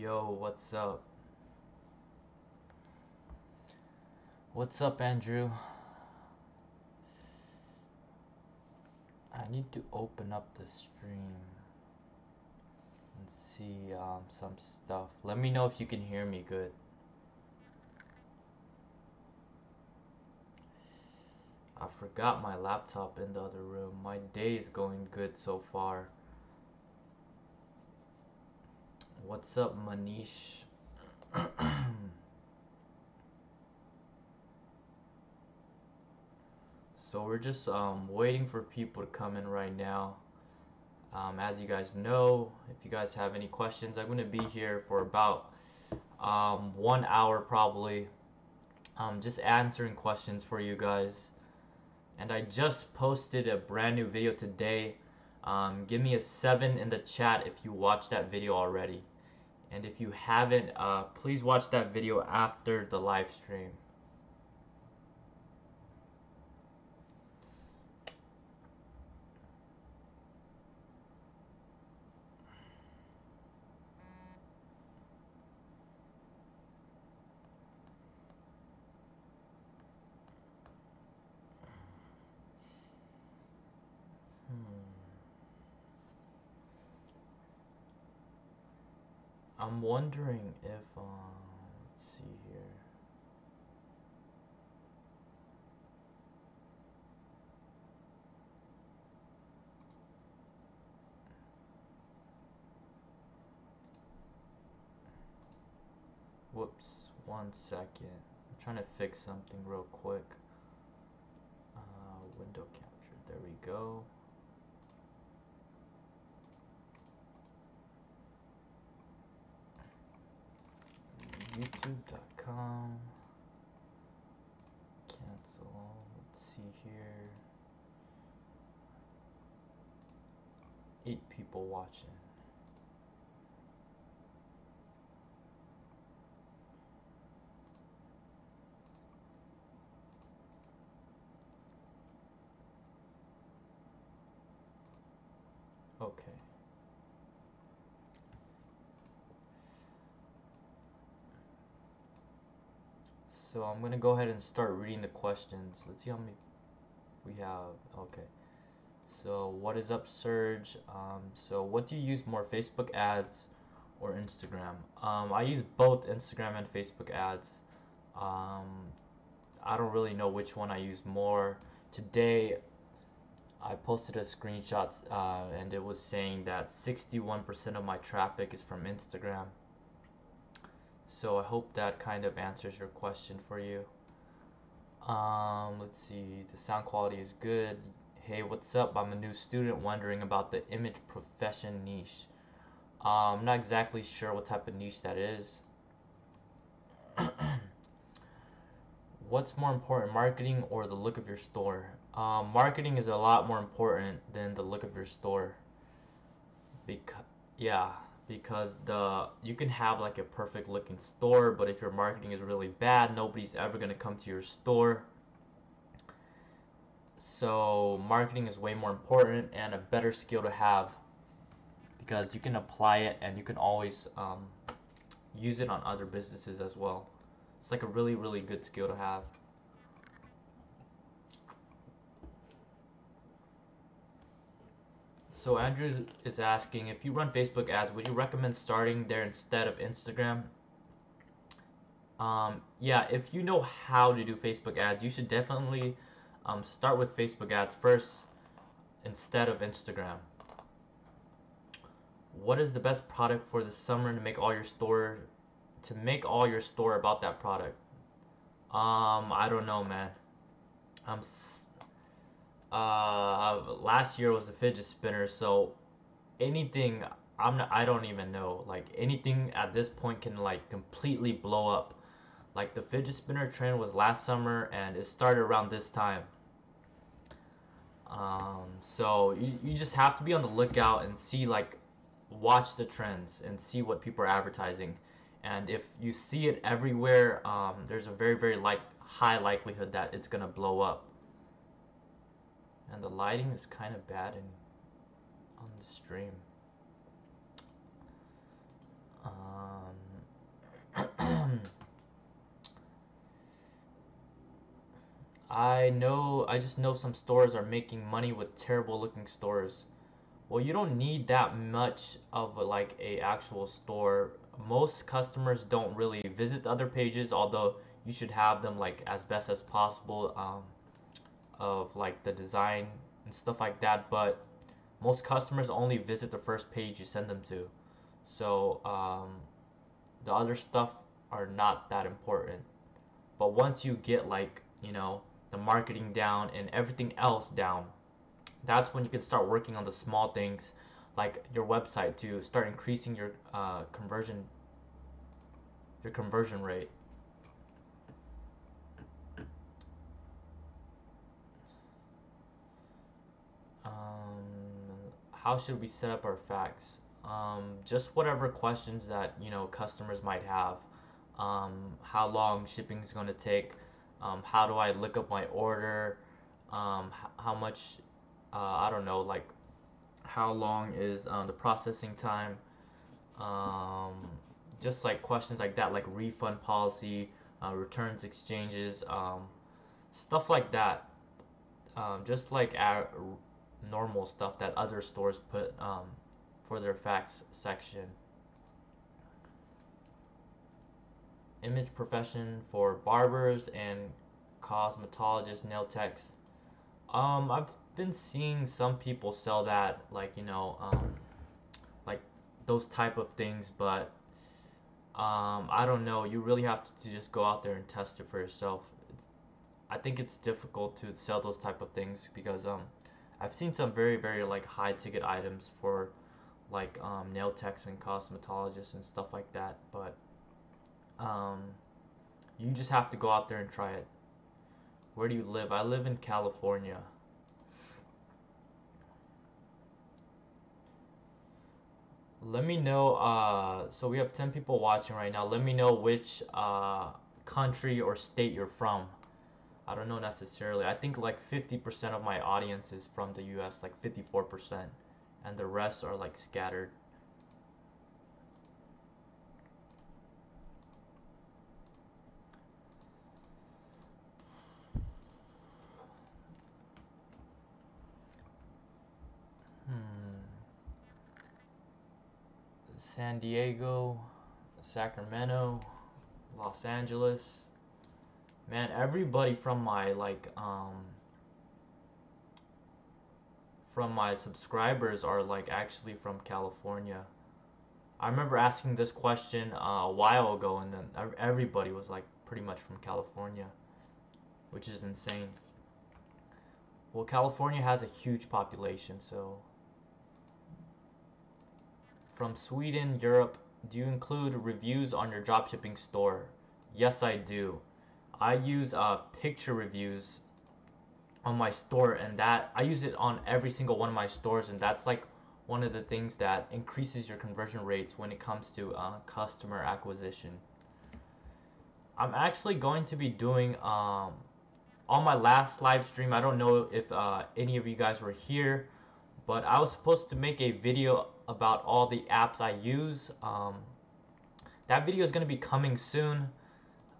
Yo, what's up? What's up, Andrew? I need to open up the stream and see some stuff. Let me know if you can hear me good. I forgot my laptop in the other room. My day is going good so far. What's up, Manish? So we're just waiting for people to come in right now. As you guys know, if you guys have any questions, I'm going to be here for about 1 hour probably, just answering questions for you guys. And I just posted a brand new video today. Give me a 7 in the chat if you watched that video already. And if you haven't, please watch that video after the live stream. I'm wondering if, let's see here. Whoops, 1 second. I'm trying to fix something real quick. Window capture, there we go. YouTube.com. Cancel. Let's see here. 8 people watching. Okay. So I'm gonna go ahead and start reading the questions. Let's see how many we have. Okay. So what is up, Surge? So what do you use more, Facebook ads or Instagram? I use both Instagram and Facebook ads. Um, I don't really know which one I use more. Today I posted a screenshot and it was saying that 61% of my traffic is from Instagram. So I hope that kind of answers your question for you. Let's see, the sound quality is good. Hey, what's up? I'm a new student wondering about the image profession niche. I'm not exactly sure what type of niche that is. What's more important, marketing or the look of your store? Marketing is a lot more important than the look of your store. Because yeah, because you can have like a perfect looking store, but if your marketing is really bad, nobody's ever gonna come to your store. So marketing is way more important and a better skill to have because you can apply it and you can always use it on other businesses as well. It's like a really, really good skill to have. So Andrew is asking, if you run Facebook ads, would you recommend starting there instead of Instagram? Yeah, if you know how to do Facebook ads, you should definitely start with Facebook ads first instead of Instagram. What is the best product for the summer to make all your store about that product? I don't know, man. Um, Last year was the fidget spinner, so anything I don't even know. Like anything at this point can like completely blow up. Like the fidget spinner trend was last summer and it started around this time. So you just have to be on the lookout and see like watch the trends and see what people are advertising. And if you see it everywhere, there's a very very high likelihood that it's gonna blow up. And the lighting is kind of bad on the stream. I just know some stores are making money with terrible looking stores. Well, you don't need that much of like a actual store. Most customers don't really visit the other pages, although you should have them like as best as possible, of like the design and stuff like that. But most customers only visit the first page you send them to. So the other stuff are not that important. But once you get like, the marketing down and everything else down, that's when you can start working on the small things like your website to start increasing your conversion rate. How should we set up our facts? Just whatever questions that customers might have. How long shipping is going to take? How do I look up my order? How much? I don't know. Like how long is the processing time? Um, just like questions like that, like refund policy, returns exchanges, stuff like that. Just like our normal stuff that other stores put for their facts section. Image profession for barbers and cosmetologists, nail techs. I've been seeing some people sell that, like like those type of things, but I don't know. You really have to just go out there and test it for yourself. I think it's difficult to sell those type of things because I've seen some very very like high ticket items for like nail techs and cosmetologists and stuff like that, but um, you just have to go out there and try it. Where do you live? I live in California. Let me know. So we have 10 people watching right now. Let me know which country or state you're from. I don't know necessarily. I think like 50% of my audience is from the US, like 54%, and the rest are like scattered. Hmm. San Diego, Sacramento, Los Angeles. Man, everybody from my subscribers are like actually from California. I remember asking this question a while ago, and then everybody was like pretty much from California, which is insane. Well, California has a huge population, so from Sweden, Europe, do you include reviews on your dropshipping store? Yes, I do. I use picture reviews on my store, and that I use it on every single one of my stores, and that's like one of the things that increases your conversion rates when it comes to customer acquisition. I'm actually going to be doing on my last live stream. I don't know if any of you guys were here, but I was supposed to make a video about all the apps I use. That video is going to be coming soon.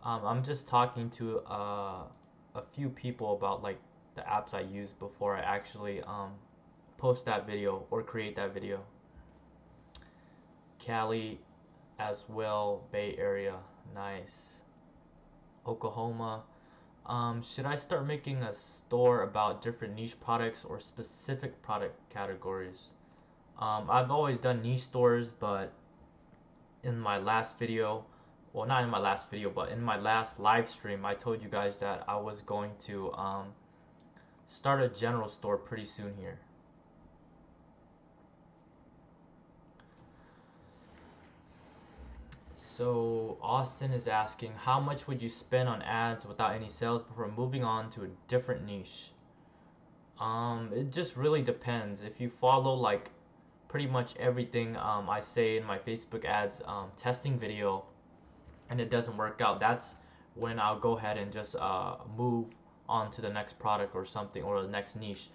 I'm just talking to a few people about like the apps I use before I actually post that video or create that video. Cali as well, Bay Area, nice. Oklahoma. Should I start making a store about different niche products or specific product categories? I've always done niche stores, but in my last video, well, not in my last video, but in my last live stream, I told you guys that I was going to start a general store pretty soon here. So Austin is asking, how much would you spend on ads without any sales before moving on to a different niche? It just really depends. If you follow like pretty much everything I say in my Facebook ads testing video, and it doesn't work out, that's when I'll go ahead and just move on to the next product or something or the next niche.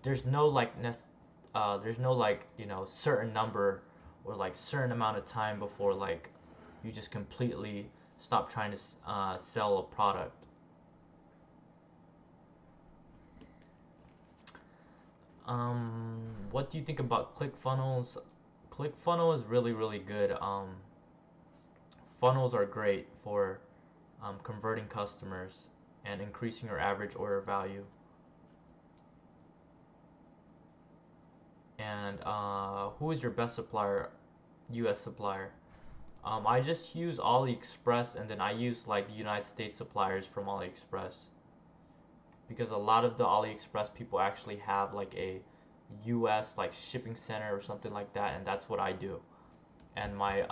There's no like there's no like certain number or like certain amount of time before like you just completely stop trying to sell a product. What do you think about ClickFunnels? ClickFunnels is really, really good. Funnels are great for converting customers and increasing your average order value. And who is your best supplier, US supplier? I just use AliExpress, and then I use like United States suppliers from AliExpress, because a lot of the AliExpress people actually have like a US like shipping center or something like that, and that's what I do. And my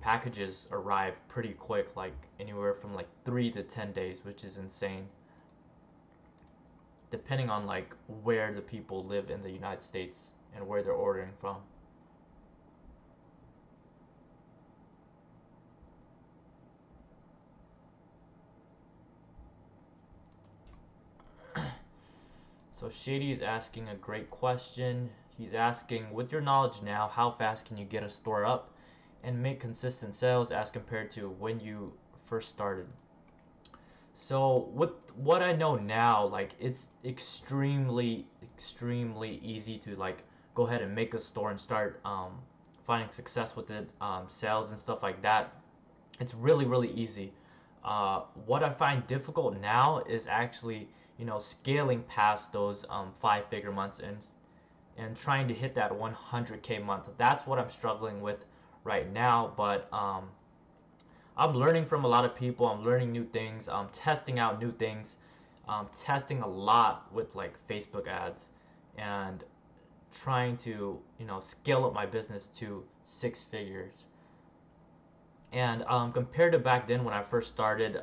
packages arrive pretty quick, like anywhere from like 3 to 10 days, which is insane, depending on like where the people live in the United States and where they're ordering from. So Shady is asking a great question. He's asking, with your knowledge now, how fast can you get a store up and make consistent sales as compared to when you first started? So with what I know now, like it's extremely easy to like go ahead and make a store and start finding success with it, sales and stuff like that. It's really easy. What I find difficult now is actually, scaling past those 5-figure months and trying to hit that 100K month. That's what I'm struggling with right now. But I'm learning from a lot of people. I'm learning new things. I'm testing out new things. I'm testing a lot with like Facebook ads and trying to, scale up my business to 6 figures. And compared to back then when I first started,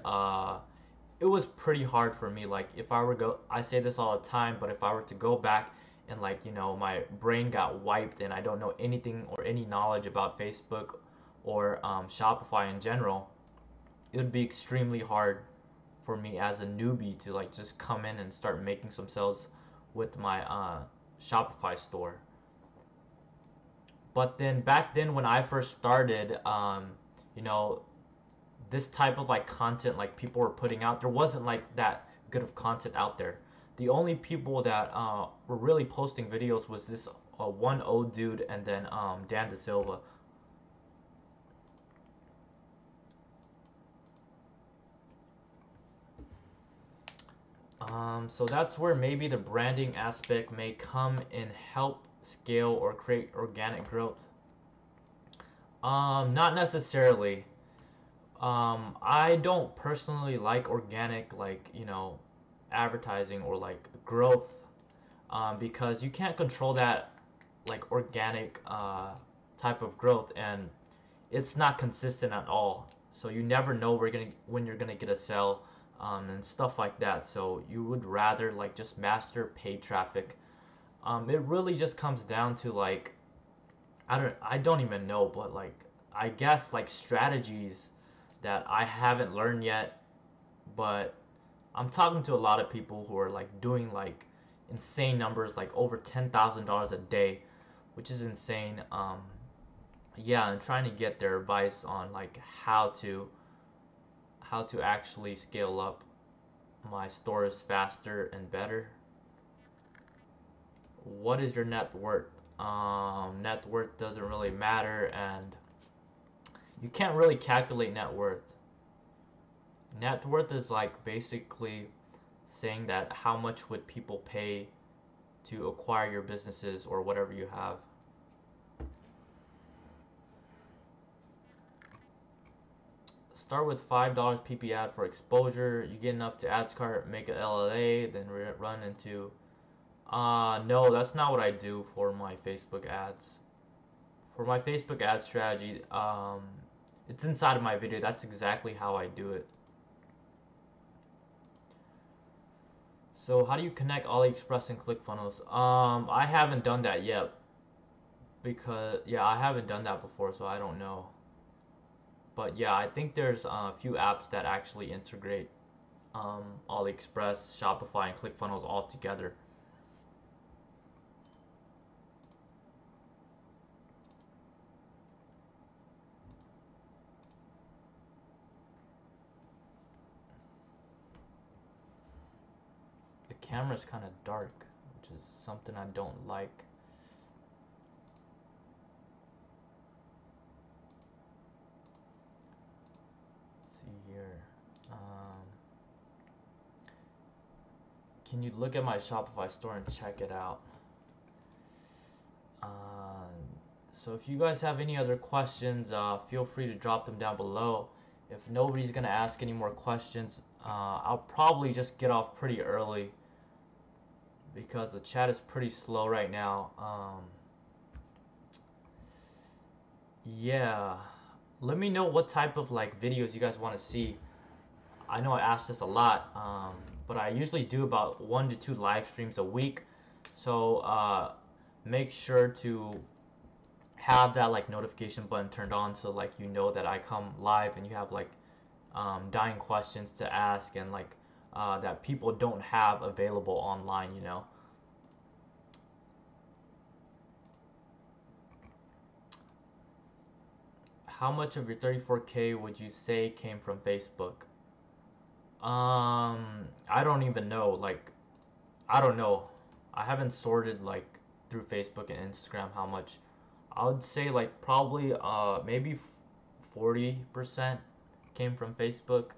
it was pretty hard for me. Like if I were go, I say this all the time, but if I were to go back and like my brain got wiped and I don't know anything or any knowledge about Facebook or Shopify in general, it would be extremely hard for me as a newbie to like just come in and start making some sales with my Shopify store. But then back then when I first started, you know, this type of like content like people were putting out, there wasn't like that good of content out there. The only people that were really posting videos was this one old dude and then Dan Da Silva. So that's where maybe the branding aspect may come and help scale or create organic growth. Not necessarily. I don't personally like organic, like, advertising or like growth, because you can't control that, like, organic type of growth, and it's not consistent at all. So you never know when you're gonna get a sell, and stuff like that. So you would rather like just master paid traffic. It really just comes down to like I don't even know, but like I guess like strategies that I haven't learned yet, but I'm talking to a lot of people who are like doing like insane numbers, like over $10,000 a day, which is insane. Yeah, I'm trying to get their advice on like how to actually scale up my stores faster and better. What is your net worth? Net worth doesn't really matter, and you can't really calculate net worth. Net worth is like basically saying that how much would people pay to acquire your businesses or whatever you have. Start with $5 PP ad for exposure. You get enough to ads cart, make an LLA, then run into. No, that's not what I do for my Facebook ads. For my Facebook ad strategy, it's inside of my video. That's exactly how I do it. So how do you connect AliExpress and ClickFunnels? I haven't done that yet because yeah, I haven't done that before, so I don't know. But yeah, I think there's a few apps that actually integrate AliExpress, Shopify, and ClickFunnels all together. The camera's kind of dark, which is something I don't like. Let's see here. Can you look at my Shopify store and check it out? So if you guys have any other questions, feel free to drop them down below. If nobody's gonna ask any more questions, I'll probably just get off pretty early because the chat is pretty slow right now. Yeah, let me know what type of like videos you guys want to see. I know I asked this a lot, but I usually do about 1 to 2 live streams a week. So make sure to have that like notification button turned on so like you know that I come live and you have like dying questions to ask and like that people don't have available online, you know. How much of your 34K would you say came from Facebook? I don't even know. Like, I don't know. I haven't sorted like through Facebook and Instagram how much. I would say like probably maybe 40% came from Facebook,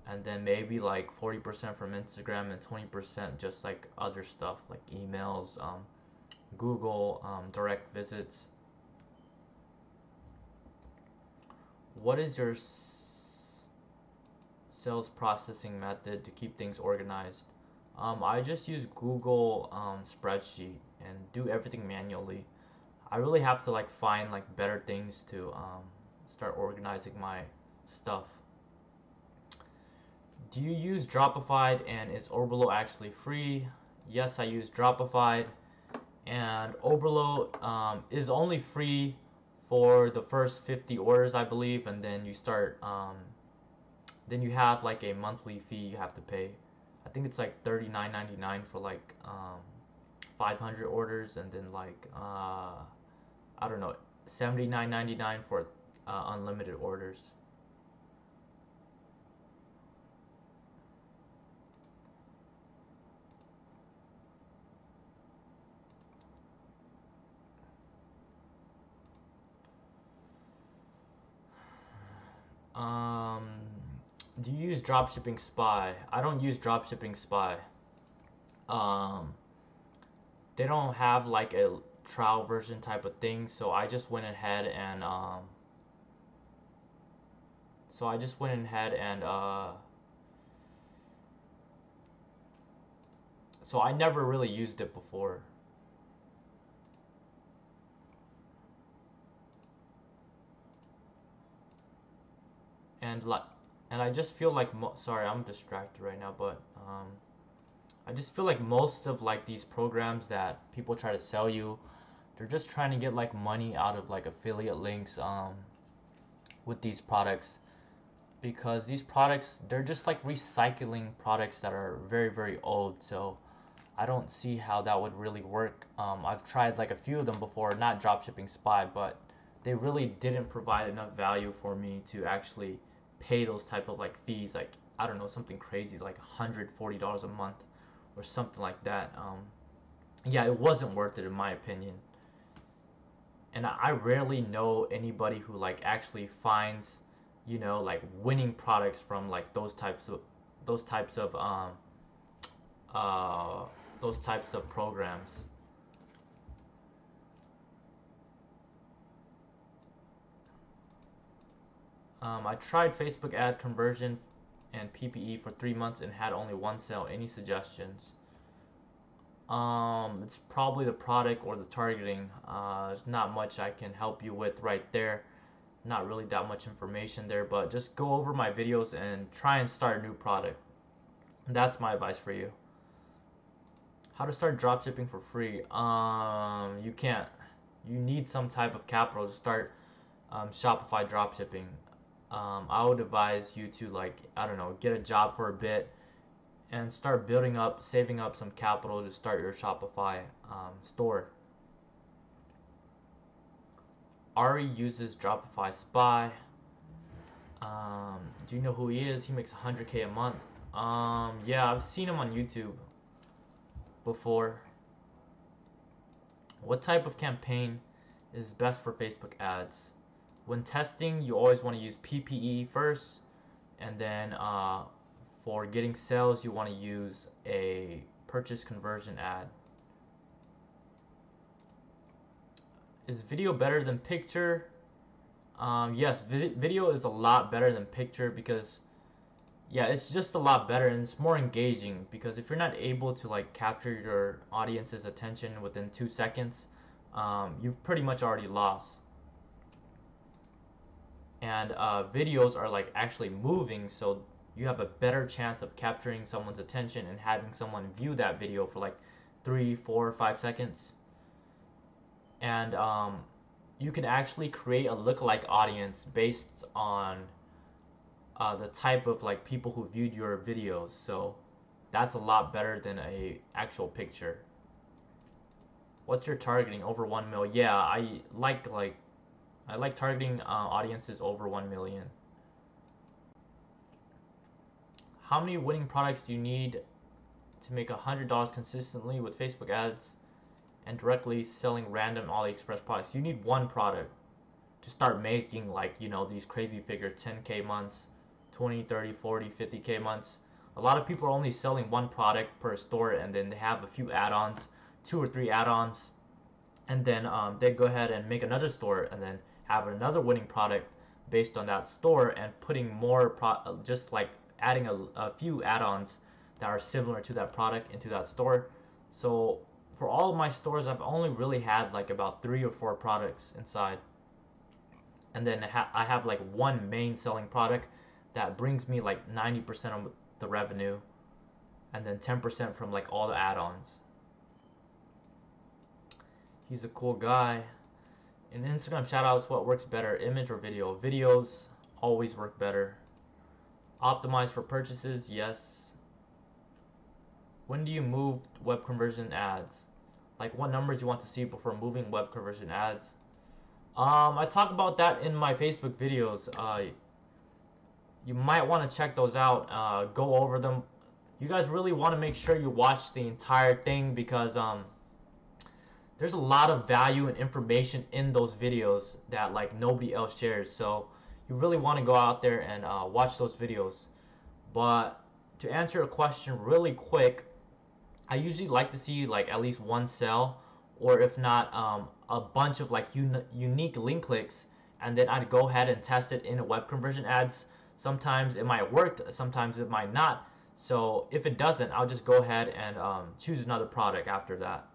and then maybe like 40% from Instagram and 20% just like other stuff like emails, Google, direct visits. What is your sales processing method to keep things organized? I just use Google spreadsheet and do everything manually. I really have to like find like better things to start organizing my stuff. Do you use Dropified, and is Oberlo actually free? Yes, I use Dropified, and Oberlo is only free for the first 50 orders, I believe, and then you start then you have like a monthly fee you have to pay. I think it's like $39.99 for like 500 orders, and then like I don't know, $79.99 for unlimited orders. Um, do you use Dropshipping Spy? I don't use Dropshipping Spy. Um, they don't have like a trial version type of thing, so I just went ahead and so I never really used it before. And like, and I just feel like sorry, I'm distracted right now, but I just feel like most of like these programs that people try to sell you, they're just trying to get like money out of like affiliate links with these products, because these products, they're just like recycling products that are very very old. So I don't see how that would really work. I've tried like a few of them before, not Dropshipping Spy, but they really didn't provide enough value for me to actually pay those type of like fees, like I don't know, something crazy like $140 a month or something like that. Yeah, it wasn't worth it in my opinion. And I rarely know anybody who like actually finds, you know, like winning products from like those types of uh those types of programs. I tried Facebook ad conversion and PPE for 3 months and had only one sale. Any suggestions? It's probably the product or the targeting. There's not much I can help you with right there. Not really that much information there, but just go over my videos and try and start a new product. That's my advice for you. How to start dropshipping for free? You can't. You need some type of capital to start Shopify dropshipping. I would advise you to like, I don't know, get a job for a bit and start building up, saving up some capital to start your Shopify store. Ari uses Dropify Spy. Do you know who he is? He makes 100K a month. Yeah, I've seen him on YouTube before. What type of campaign is best for Facebook ads? When testing, you always want to use PPE first, and then for getting sales, you want to use a purchase conversion ad. Is video better than picture? Yes, video is a lot better than picture because, yeah, it's just a lot better and it's more engaging, because if you're not able to like capture your audience's attention within 2 seconds, you've pretty much already lost. And videos are like actually moving, so you have a better chance of capturing someone's attention and having someone view that video for like 3, 4, 5 seconds. And you can actually create a lookalike audience based on the type of like people who viewed your videos. So that's a lot better than a actual picture. What's your targeting? Over 1 mil? Yeah, I like targeting audiences over 1 million. How many winning products do you need to make $100 consistently with Facebook ads and directly selling random AliExpress products? You need one product to start making, like, you know, these crazy figure 10K months, 20, 30, 40, 50K months. A lot of people are only selling one product per store, and then they have a few add-ons, 2 or 3 add-ons, and then they go ahead and make another store and then have another winning product based on that store, and putting more just like adding a few add-ons that are similar to that product into that store. So for all of my stores, I've only really had like about 3 or 4 products inside, and then I have like one main selling product that brings me like 90% of the revenue, and then 10% from like all the add-ons. He's a cool guy. In Instagram shoutouts, what works better, image or video? Videos always work better. Optimize for purchases, yes. When do you move web conversion ads? Like, what numbers you want to see before moving web conversion ads? I talk about that in my Facebook videos. You might want to check those out. Go over them. You guys really want to make sure you watch the entire thing, because there's a lot of value and information in those videos that like nobody else shares. So you really want to go out there and watch those videos. But to answer a question really quick, I usually like to see like at least one sell, or if not a bunch of like unique link clicks, and then I'd go ahead and test it in a web conversion ads. Sometimes it might work, sometimes it might not. So if it doesn't, I'll just go ahead and choose another product after that.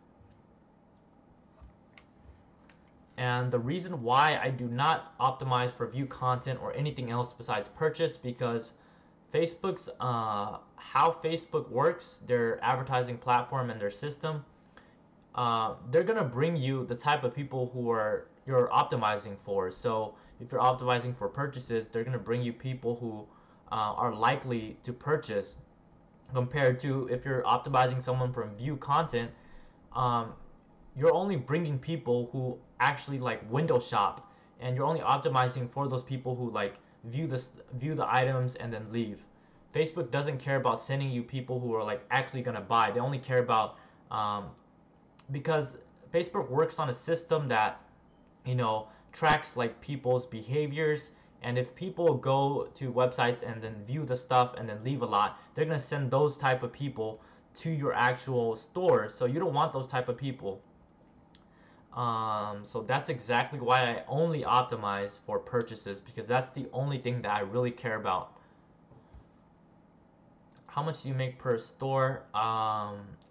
And the reason why I do not optimize for view content or anything else besides purchase, because Facebook's how Facebook works, their advertising platform and their system, they're gonna bring you the type of people who you're optimizing for. So if you're optimizing for purchases, they're gonna bring you people who are likely to purchase, compared to if you're optimizing someone from view content. You're only bringing people who actually like window shop, and you're only optimizing for those people who like view the items and then leave. Facebook doesn't care about sending you people who are like actually gonna buy. They only care about because Facebook works on a system that, you know, tracks like people's behaviors, and if people go to websites and then view the stuff and then leave a lot, they're gonna send those type of people to your actual store. So you don't want those type of people. So that's exactly why I only optimize for purchases, because that's the only thing that I really care about. How much do you make per store?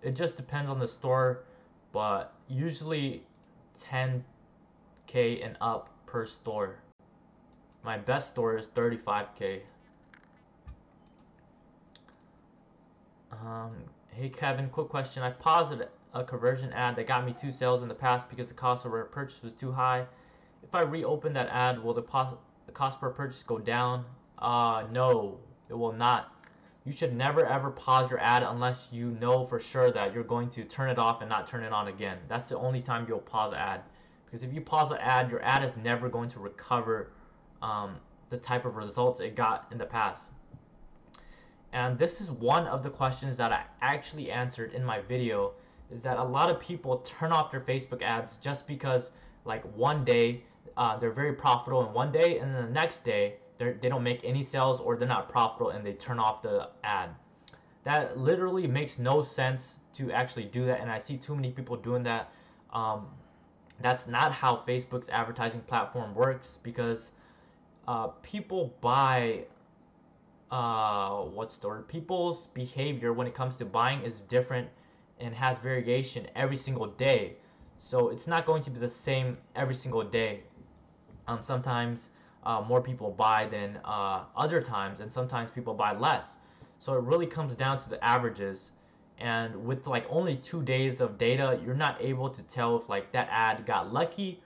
It just depends on the store, but usually 10K and up per store. My best store is 35K. Hey Kevin, quick question. I paused a conversion ad that got me 2 sales in the past because the cost of a purchase was too high. If I reopen that ad, will the cost per purchase go down? No, it will not. You should never ever pause your ad unless you know for sure that you're going to turn it off and not turn it on again. That's the only time you'll pause an ad. Because if you pause an ad, your ad is never going to recover the type of results it got in the past. And this is one of the questions that I actually answered in my video, is that a lot of people turn off their Facebook ads just because like one day they're very profitable in one day, and then the next day they don't make any sales or they're not profitable and they turn off the ad. That literally makes no sense to actually do that, and I see too many people doing that. Um, that's not how Facebook's advertising platform works, because people buy what's the word? People's behavior when it comes to buying is different and has variation every single day. So it's not going to be the same every single day. Sometimes more people buy than other times, and sometimes people buy less. So it really comes down to the averages. And with like only 2 days of data, you're not able to tell if like that ad got lucky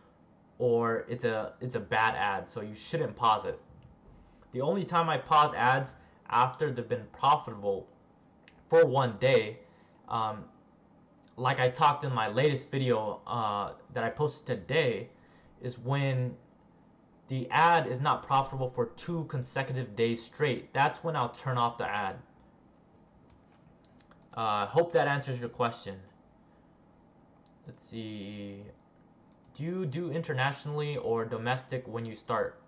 or it's a bad ad. So you shouldn't pause it. The only time I pause ads after they've been profitable for one day, um, like I talked in my latest video that I posted today, is when the ad is not profitable for 2 consecutive days straight. That's when I'll turn off the ad. Hope that answers your question. Let's see. Do you do internationally or domestic when you start?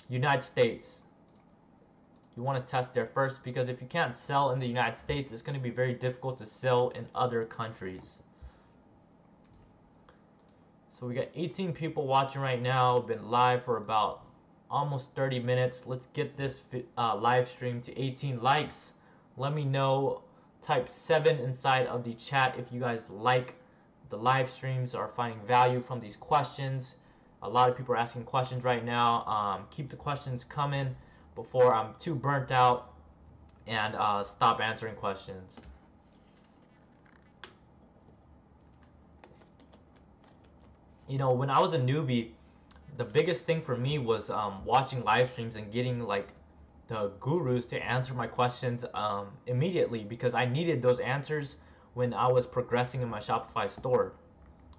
United States. You want to test there first, because if you can't sell in the United States, it's going to be very difficult to sell in other countries. So we got 18 people watching right now. Been live for about almost 30 minutes. Let's get this live stream to 18 likes. Let me know. Type 7 inside of the chat if you guys like the live streams, are finding value from these questions. A lot of people are asking questions right now. Keep the questions coming before I'm too burnt out and stop answering questions. You know, when I was a newbie, the biggest thing for me was watching live streams and getting like the gurus to answer my questions immediately, because I needed those answers when I was progressing in my Shopify store.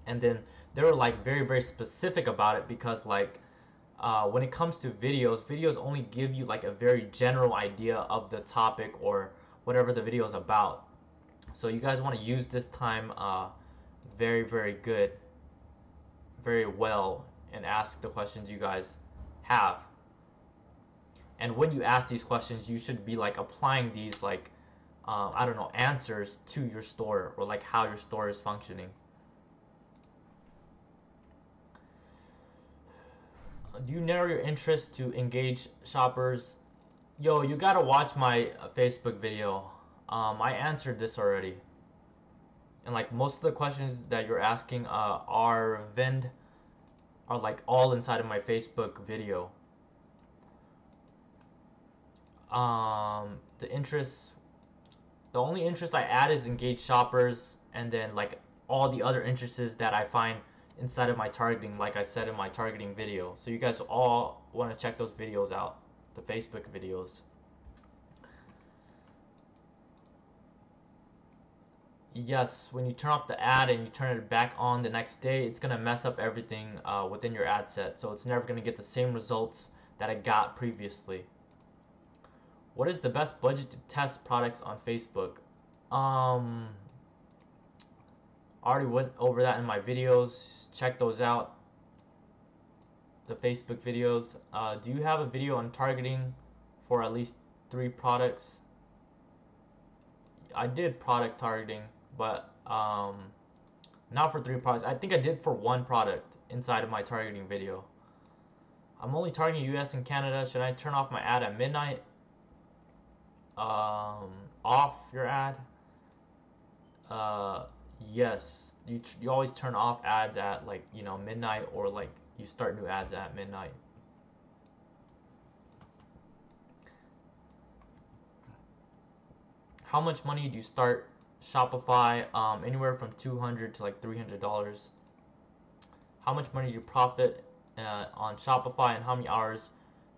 And then they were like very, very specific about it, because like when it comes to videos only give you like a very general idea of the topic or whatever the video is about. So you guys want to use this time very, very good, very well, and ask the questions you guys have. And when you ask these questions, you should be like applying these like I don't know, answers to your store, or like how your store is functioning. Do you narrow your interest to engage shoppers? Yo, you gotta watch my Facebook video. I answered this already. And like most of the questions that you're asking are like all inside of my Facebook video. The only interest I add is engage shoppers, and then like all the other interests that I find inside of my targeting, like I said in my targeting video. So you guys all want to check those videos out, the Facebook videos. Yes, when you turn off the ad and you turn it back on the next day, it's gonna mess up everything within your ad set. So it's never gonna get the same results that it got previously. What is the best budget to test products on Facebook? I already went over that in my videos. Check those out. The Facebook videos. Do you have a video on targeting for at least 3 products? I did product targeting, but not for 3 products. I think I did for 1 product inside of my targeting video. I'm only targeting US and Canada. Should I turn off my ad at midnight? Off your ad? Yes. You always turn off ads at like, you know, midnight, or like you start new ads at midnight. How much money do you start Shopify? Anywhere from $200 to like $300. How much money do you profit on Shopify, and how many hours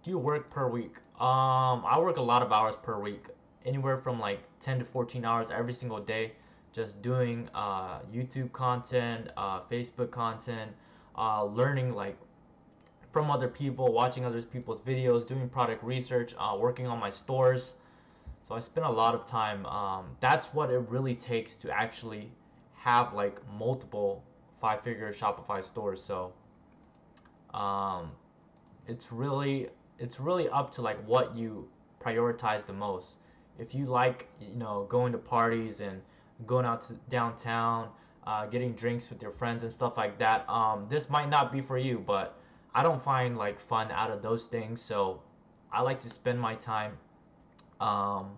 do you work per week? I work a lot of hours per week, anywhere from like 10 to 14 hours every single day, just doing YouTube content, Facebook content, learning like from other people, watching other people's videos, doing product research, working on my stores. So I spend a lot of time. That's what it really takes to actually have like multiple five-figure Shopify stores. So um, it's really it's really up to like what you prioritize the most. If you like, going to parties and going out to downtown, getting drinks with your friends and stuff like that, this might not be for you. But I don't find like fun out of those things, so I like to spend my time um,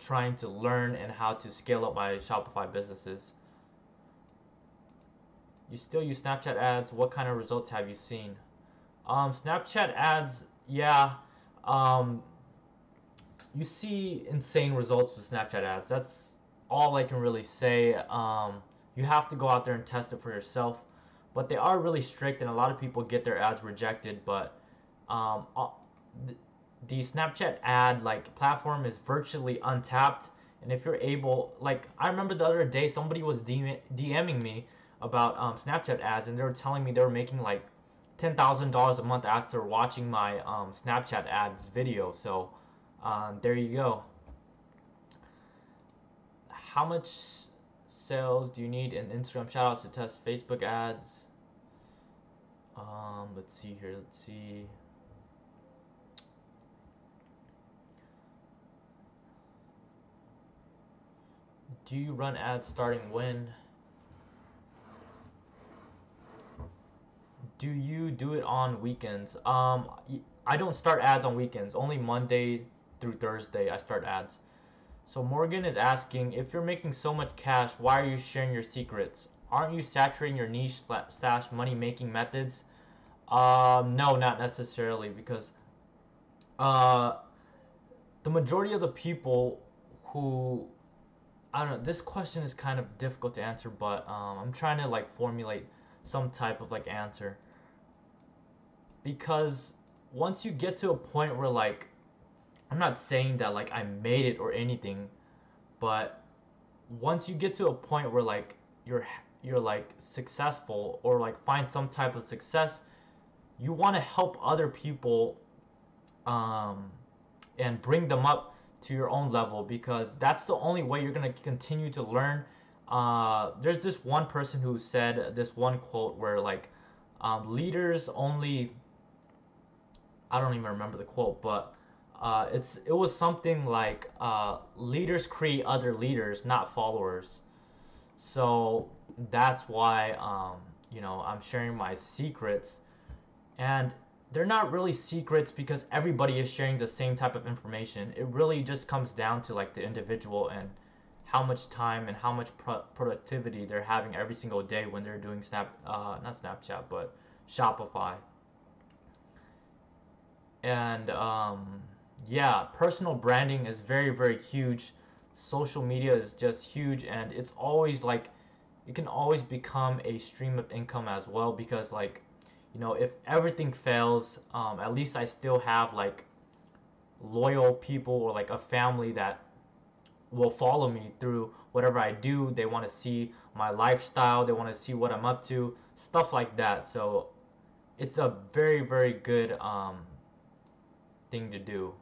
trying to learn and how to scale up my Shopify businesses. You still use Snapchat ads? What kind of results have you seen? Snapchat ads, yeah. Um, you see insane results with Snapchat ads. That's all I can really say. You have to go out there and test it for yourself. But they are really strict, and a lot of people get their ads rejected. But um, uh, the Snapchat ad like platform is virtually untapped. And if you're able, like I remember the other day, somebody was DMing me about Snapchat ads, and they were telling me they were making like $10,000 a month after watching my Snapchat ads video. So there you go. How much sales do you need in Instagram shoutouts to test Facebook ads? Let's see here. Let's see. Do you run ads starting when? Do you do it on weekends? I don't start ads on weekends. Only Monday through Thursday I start ads. So Morgan is asking, if you're making so much cash, why are you sharing your secrets? Aren't you saturating your niche slash money making methods? No, not necessarily, because uh, the majority of the people who, I don't know, this question is kind of difficult to answer, but I'm trying to like formulate some type of like answer. Because once you get to a point where like, I'm not saying that like I made it or anything, but once you get to a point where like you're you're like successful or like find some type of success, you want to help other people um, and bring them up to your own level, because that's the only way you're going to continue to learn. There's this one person who said this one quote where like leaders only, I don't even remember the quote, but it was something like leaders create other leaders, not followers. So that's why I'm sharing my secrets, and they're not really secrets because everybody is sharing the same type of information. It really just comes down to like the individual and how much time and how much productivity they're having every single day when they're doing not Snapchat, but Shopify. And yeah, personal branding is very, very huge. Social media is just huge, and it's always like it can always become a stream of income as well, because like if everything fails, at least I still have like loyal people or like a family that will follow me through whatever I do. They want to see my lifestyle, they want to see what I'm up to, stuff like that. So it's a very, very good thing to do.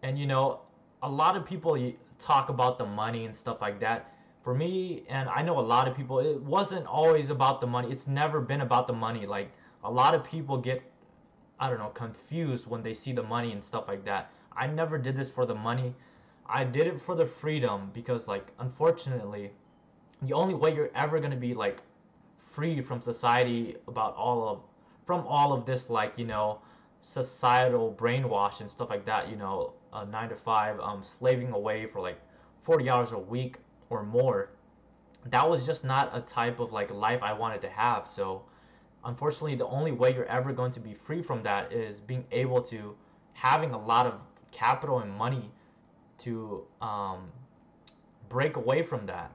And a lot of people talk about the money and stuff like that. For me, and I know a lot of people, it wasn't always about the money. It's never been about the money. Like a lot of people get, I don't know, confused when they see the money and stuff like that. I never did this for the money. I did it for the freedom, because like unfortunately, the only way you're ever going to be like free from society about all of this, like societal brainwash and stuff like that, 9 to 5, slaving away for like 40 hours a week or more. That was just not a type of like life I wanted to have. So unfortunately, the only way you're ever going to be free from that is being able to having a lot of capital and money to break away from that.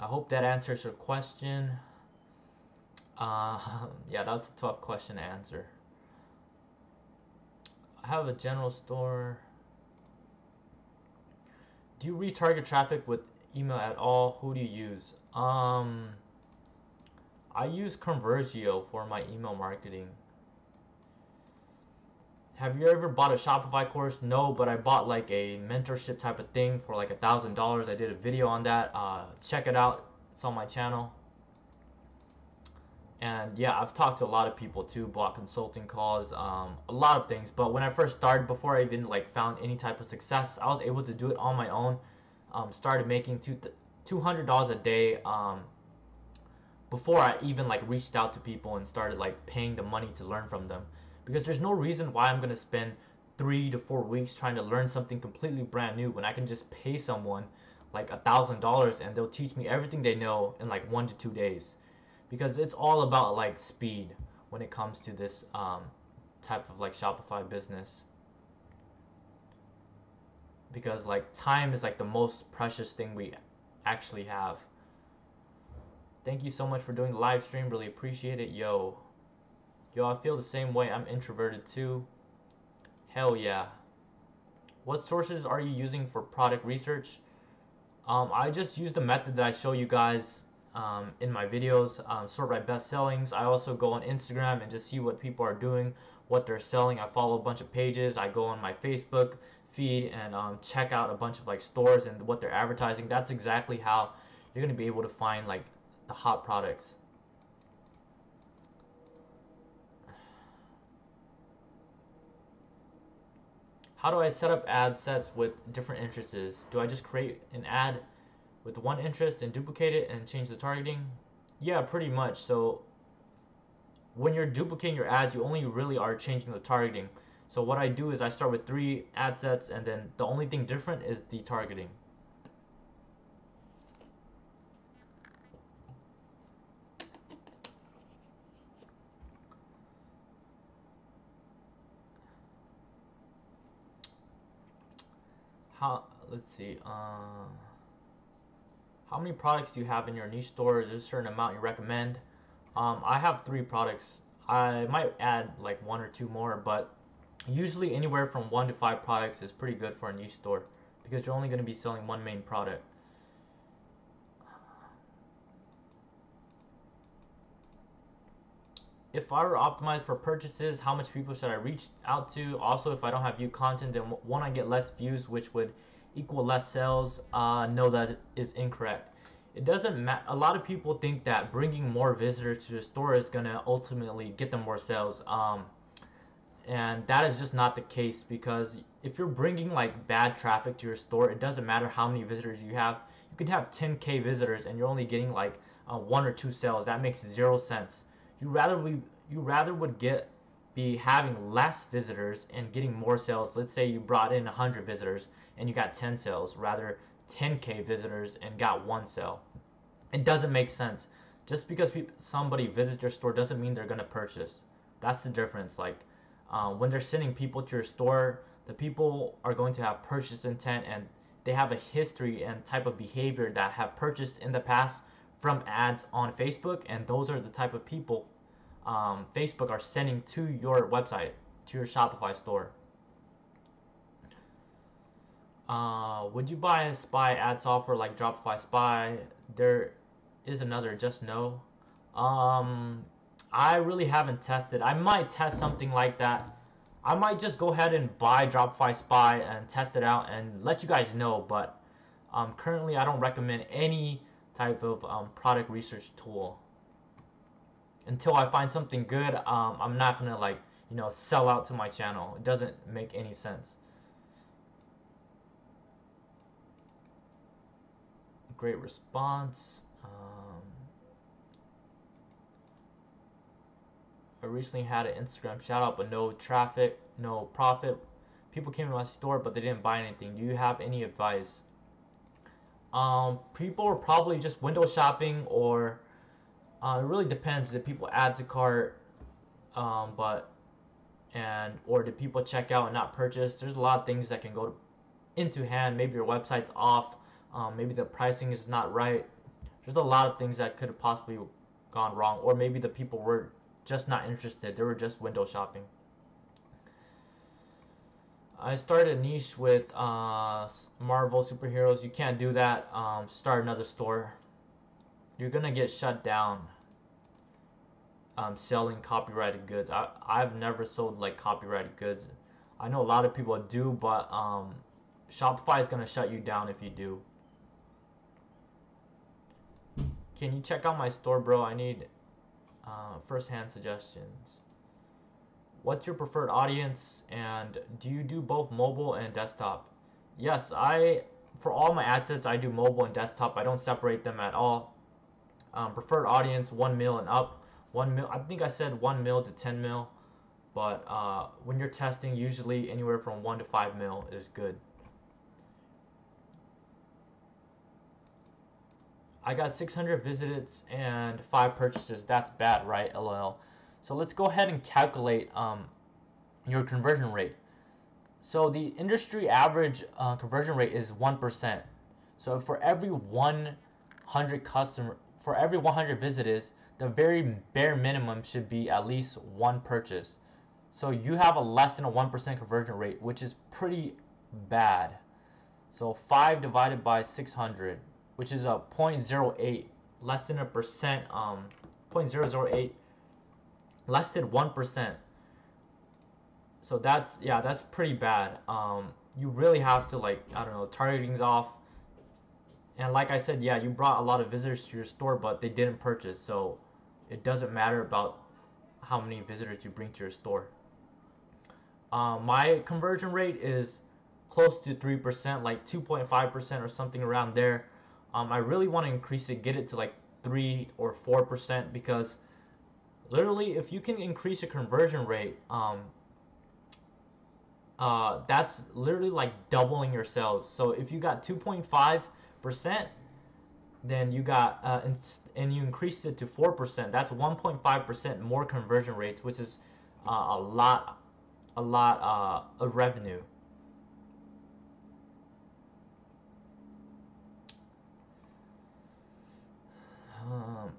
I hope that answers your question. Yeah, that's a tough question to answer. I have a general store. Do you retarget traffic with email at all? Who do you use? I use Conversio for my email marketing. Have you ever bought a Shopify course? No, but I bought like a mentorship type of thing for like $1,000. I did a video on that. Check it out. It's on my channel. And yeah, I've talked to a lot of people too, bought consulting calls, a lot of things. But when I first started, before I even like found any type of success, I was able to do it on my own. Started making $200 a day before I even like reached out to people and started like paying the money to learn from them. Because there's no reason why I'm gonna spend 3 to 4 weeks trying to learn something completely brand new when I can just pay someone like $1,000 and they'll teach me everything they know in like 1 to 2 days. Because it's all about like speed when it comes to this type of like Shopify business. Because like time is like the most precious thing we actually have. Thank you so much for doing the live stream. Really appreciate it. Yo, I feel the same way. I'm introverted too. Hell yeah. What sources are you using for product research? I just use the method that I show you guys in my videos, sort by best sellings. I also go on Instagram and just see what people are doing, what they're selling. I follow a bunch of pages. I go on my Facebook feed and check out a bunch of like stores and what they're advertising. That's exactly how you're going to be able to find like the hot products. How do I set up ad sets with different interests? Do I just create an ad with one interest and duplicate it and change the targeting? Yeah, pretty much. So when you're duplicating your ads, you only really are changing the targeting. So what I do is I start with 3 ad sets, and then the only thing different is the targeting. Let's see. How many products do you have in your niche store? Is there a certain amount you recommend? I have 3 products. I might add like 1 or 2 more, but usually anywhere from 1 to 5 products is pretty good for a niche store because you're only going to be selling one main product. If I were optimized for purchases, how much people should I reach out to? Also, if I don't have view content, then won't I get less views, which would equal less sales? No, that is incorrect. It doesn't matter. A lot of people think that bringing more visitors to the store is gonna ultimately get them more sales. And that is just not the case, because if you're bringing like bad traffic to your store, it doesn't matter how many visitors you have. You can have 10K visitors and you're only getting like 1 or 2 sales. That makes 0 sense. You rather would be having less visitors and getting more sales. Let's say you brought in 100 visitors and you got 10 sales, rather 10K visitors and got 1 sale. It doesn't make sense. Just because somebody visits your store doesn't mean they're gonna purchase. That's the difference. Like when they're sending people to your store, the people are going to have purchase intent and they have a history and type of behavior that have purchased in the past from ads on Facebook, and those are the type of people Facebook are sending to your website, to your Shopify store. Would you buy a spy ad software like Dropify Spy? There is another, Just Know. I really haven't tested. I might test something like that. I might just go ahead and buy Dropify Spy and test it out and let you guys know. But currently, I don't recommend any type of product research tool. Until I find something good, I'm not gonna like sell out to my channel. It doesn't make any sense. Great response. I recently had an Instagram shout out, but no traffic, no profit. People came to my store, but they didn't buy anything. Do you have any advice? People are probably just window shopping, or it really depends. Did people add to cart, or did people check out and not purchase? There's a lot of things that can go into hand. Maybe your website's off. Maybe the pricing is not right. There's a lot of things that could have possibly gone wrong, or maybe the people were just not interested. They were just window shopping. I started a niche with Marvel superheroes. You can't do that. Start another store. You're gonna get shut down. selling copyrighted goods. I've never sold like copyrighted goods. I know a lot of people do, but Shopify is gonna shut you down if you do. Can you check out my store, bro? I need first-hand suggestions. What's your preferred audience, and do you do both mobile and desktop? Yes, for all my ad sets I do mobile and desktop. I don't separate them at all. Preferred audience 1 mil and up. 1 mil, I think I said 1 mil to 10 mil, but when you're testing, usually anywhere from 1 to 5 mil is good. I got 600 visits and 5 purchases. That's bad, right? LOL. So let's go ahead and calculate your conversion rate. So the industry average conversion rate is 1%. So for every 100 visitors, the very bare minimum should be at least 1 purchase. So you have a less than a 1% conversion rate, which is pretty bad. So 5 divided by 600, which is a 0.08, less than a percent, 0.008, less than 1%. So that's pretty bad. You really have to, like, I don't know, targeting's off. And like I said, yeah, you brought a lot of visitors to your store, but they didn't purchase. So it doesn't matter about how many visitors you bring to your store. My conversion rate is close to 3%, like 2.5% or something around there. I really want to increase it, get it to like 3 or 4%, because literally if you can increase your conversion rate, that's literally like doubling your sales. So if you got 2.5%, then you got and you increased it to 4%, that's 1.5% more conversion rates, which is a lot of revenue.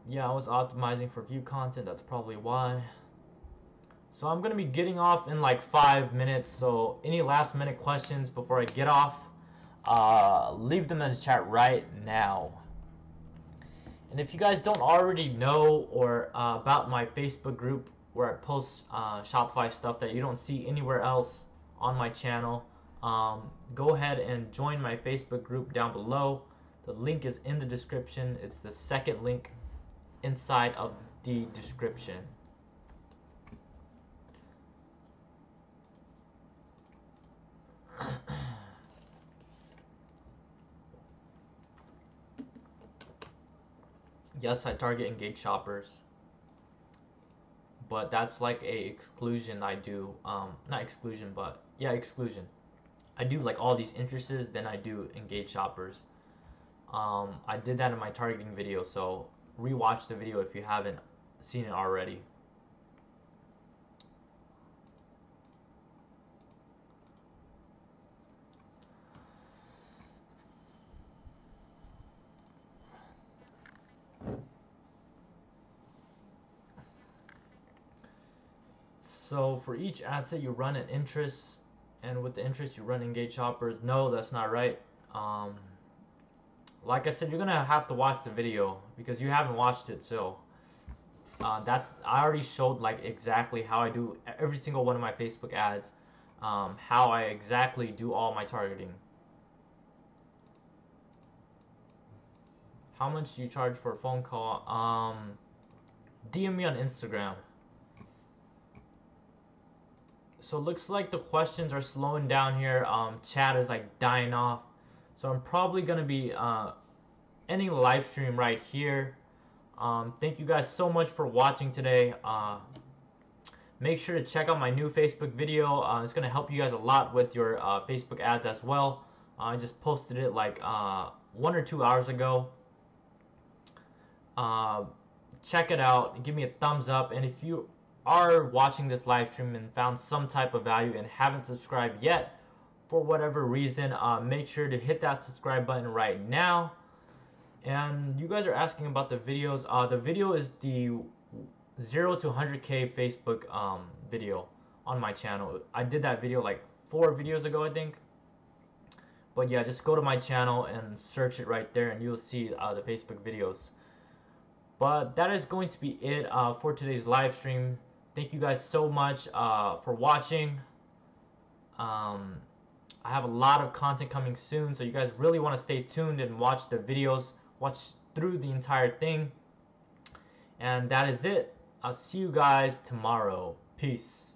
Yeah, I was optimizing for view content, that's probably why. So I'm gonna be getting off in like 5 minutes, so any last minute questions before I get off, leave them in the chat right now. And if you guys don't already know or about my Facebook group where I post Shopify stuff that you don't see anywhere else on my channel, go ahead and join my Facebook group down below. The link is in the description. It's the second link inside of the description. Yes, I target engaged shoppers, but that's like a exclusion I do. Not exclusion, but yeah, exclusion. I do like all these interests, then I do engaged shoppers. I did that in my targeting video, so rewatch the video if you haven't seen it already. So for each ad set you run an interest, and with the interest you run engaged shoppers. No, that's not right. Like I said, you're gonna have to watch the video because you haven't watched it. So I already showed like exactly how I do every single one of my Facebook ads, how I exactly do all my targeting. How much do you charge for a phone call? DM me on Instagram. So it looks like the questions are slowing down here. Chat is like dying off. So I'm probably gonna be ending the live stream right here. Thank you guys so much for watching today. Make sure to check out my new Facebook video. It's gonna help you guys a lot with your Facebook ads as well. I just posted it like 1 or 2 hours ago. Check it out. Give me a thumbs up, and if you are watching this live stream and found some type of value and haven't subscribed yet for whatever reason, make sure to hit that subscribe button right now. And you guys are asking about the videos. The video is the 0 to 100k Facebook video on my channel. I did that video like 4 videos ago, I think. But yeah, just go to my channel and search it right there and you'll see the Facebook videos. But that is going to be it for today's live stream. Thank you guys so much for watching. I have a lot of content coming soon, so you guys really want to stay tuned and watch the videos, watch through the entire thing. And that is it. I'll see you guys tomorrow. Peace.